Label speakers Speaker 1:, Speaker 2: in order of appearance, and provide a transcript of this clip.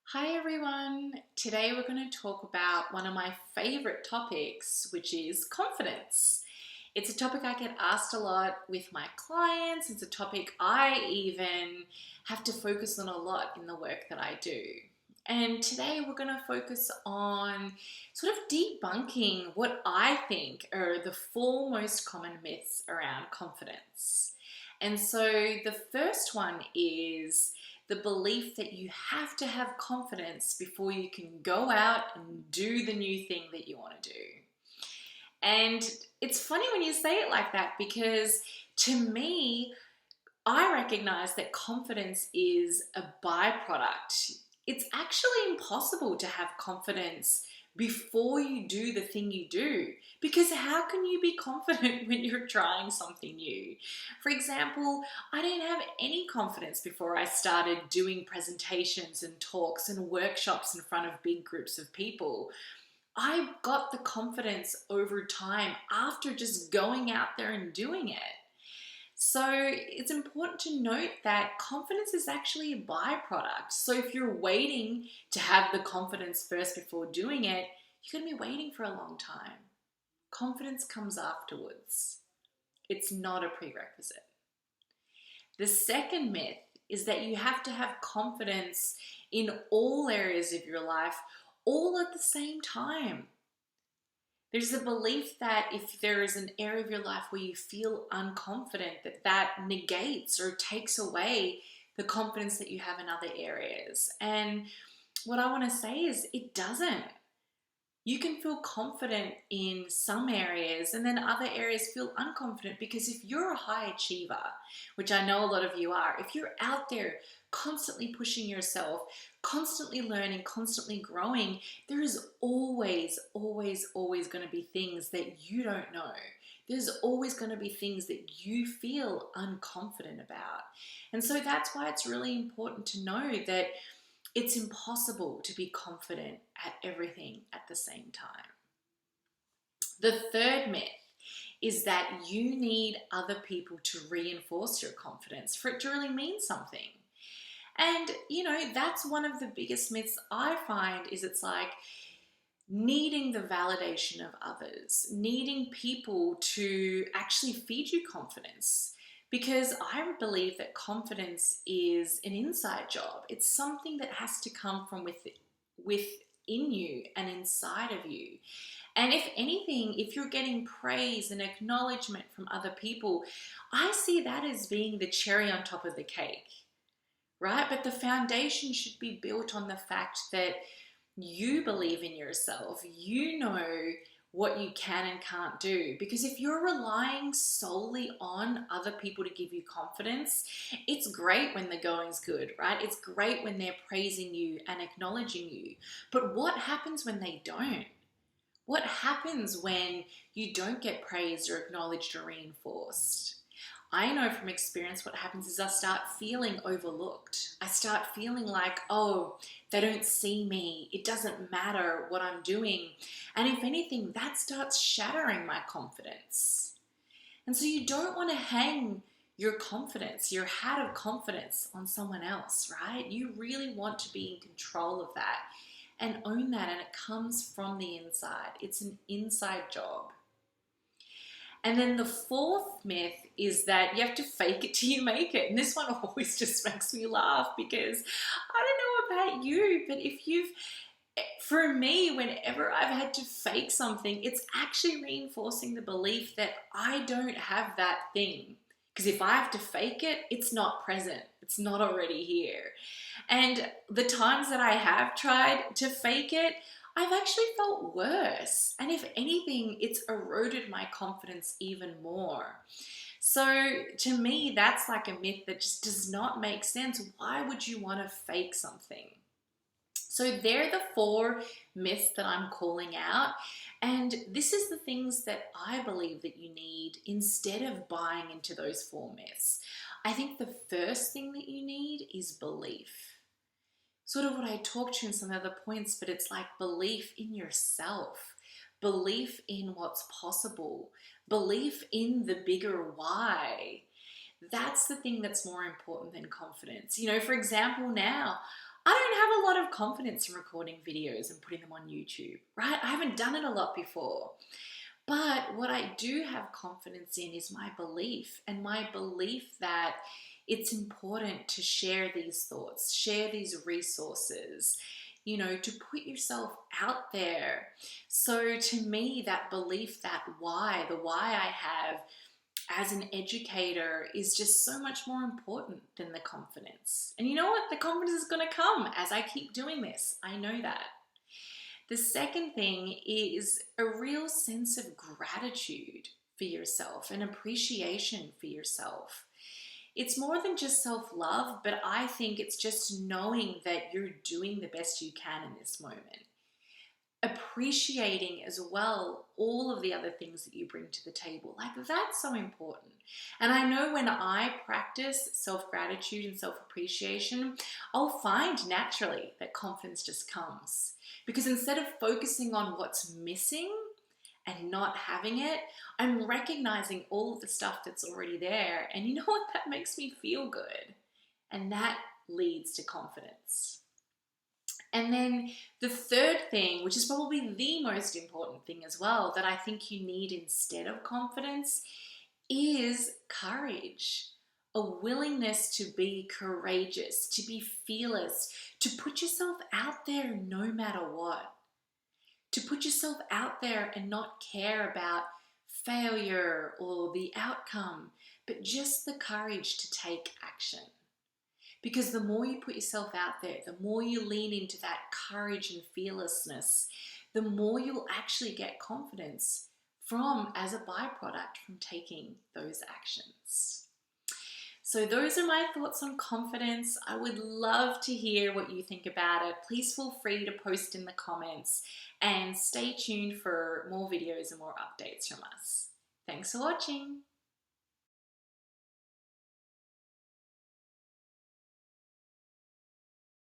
Speaker 1: Hi everyone! Today we're going to talk about one of my favorite topics, which is confidence. It's a topic I get asked a lot with my clients. It's a topic I even have to focus on a lot in the work that I do. And today we're going to focus on sort of debunking what I think are the four most common myths around confidence. And so the first one is the belief that you have to have confidence before you can go out and do the new thing that you want to do. And it's funny when you say it like that because to me, I recognize that confidence is a byproduct. It's actually impossible to have confidence before you do the thing you do, because how can you be confident when you're trying something new? For example, I didn't have any confidence before I started doing presentations and talks and workshops in front of big groups of people. I got the confidence over time after just going out there and doing it. So it's important to note that confidence is actually a byproduct. So if you're waiting to have the confidence first before doing it, you're going to be waiting for a long time. Confidence comes afterwards. It's not a prerequisite. The second myth is that you have to have confidence in all areas of your life all at the same time. There's a belief that if there is an area of your life where you feel unconfident, that negates or takes away the confidence that you have in other areas. And what I want to say is it doesn't. You can feel confident in some areas and then other areas feel unconfident, because if you're a high achiever, which I know a lot of you are, if you're out there constantly pushing yourself, constantly learning, constantly growing, there is always, always, always going to be things that you don't know. There's always going to be things that you feel unconfident about. And so that's why it's really important to know that it's impossible to be confident at everything at the same time. The third myth is that you need other people to reinforce your confidence for it to really mean something. And, that's one of the biggest myths I find is it's like needing the validation of others, needing people to actually feed you confidence. Because I believe that confidence is an inside job. It's something that has to come from within you and inside of you. And if anything, if you're getting praise and acknowledgement from other people, I see that as being the cherry on top of the cake, right? But the foundation should be built on the fact that you believe in yourself. You know what you can and can't do. Because if you're relying solely on other people to give you confidence, it's great when the going's good, right? It's great when they're praising you and acknowledging you. But what happens when they don't? What happens when you don't get praised or acknowledged or reinforced? I know from experience what happens is I start feeling overlooked. I start feeling like, oh, they don't see me. It doesn't matter what I'm doing. And if anything, that starts shattering my confidence. And so you don't want to hang your confidence, your hat of confidence on someone else, right? You really want to be in control of that and own that. And it comes from the inside. It's an inside job. And then the fourth myth is that you have to fake it till you make it. And this one always just makes me laugh because I don't know about you, but for me, whenever I've had to fake something, it's actually reinforcing the belief that I don't have that thing. Because if I have to fake it, it's not present. It's not already here. And the times that I have tried to fake it, I've actually felt worse. And if anything, it's eroded my confidence even more. So to me, that's like a myth that just does not make sense. Why would you want to fake something? So they're the four myths that I'm calling out. And this is the things that I believe that you need instead of buying into those four myths. I think the first thing that you need is belief. Sort of what I talked to in some other points, but it's like belief in yourself, belief in what's possible, belief in the bigger why. That's the thing that's more important than confidence. For example, now I don't have a lot of confidence in recording videos and putting them on YouTube, right? I haven't done it a lot before. But what I do have confidence in is my belief, and my belief that it's important to share these thoughts, share these resources, to put yourself out there. So to me, that belief, that why, the why I have as an educator is just so much more important than the confidence. And you know what? The confidence is going to come as I keep doing this. I know that. The second thing is a real sense of gratitude for yourself and appreciation for yourself. It's more than just self-love, but I think it's just knowing that you're doing the best you can in this moment. Appreciating as well all of the other things that you bring to the table. Like, that's so important. And I know when I practice self-gratitude and self-appreciation, I'll find naturally that confidence just comes. Because instead of focusing on what's missing and not having it, I'm recognizing all of the stuff that's already there. And you know what? That makes me feel good. And that leads to confidence. And then the third thing, which is probably the most important thing as well, that I think you need instead of confidence, is courage. A willingness to be courageous, to be fearless, to put yourself out there no matter what. To put yourself out there and not care about failure or the outcome, but just the courage to take action. Because the more you put yourself out there, the more you lean into that courage and fearlessness, the more you'll actually get confidence as a byproduct from taking those actions. So those are my thoughts on confidence. I would love to hear what you think about it. Please feel free to post in the comments and stay tuned for more videos and more updates from us. Thanks for watching.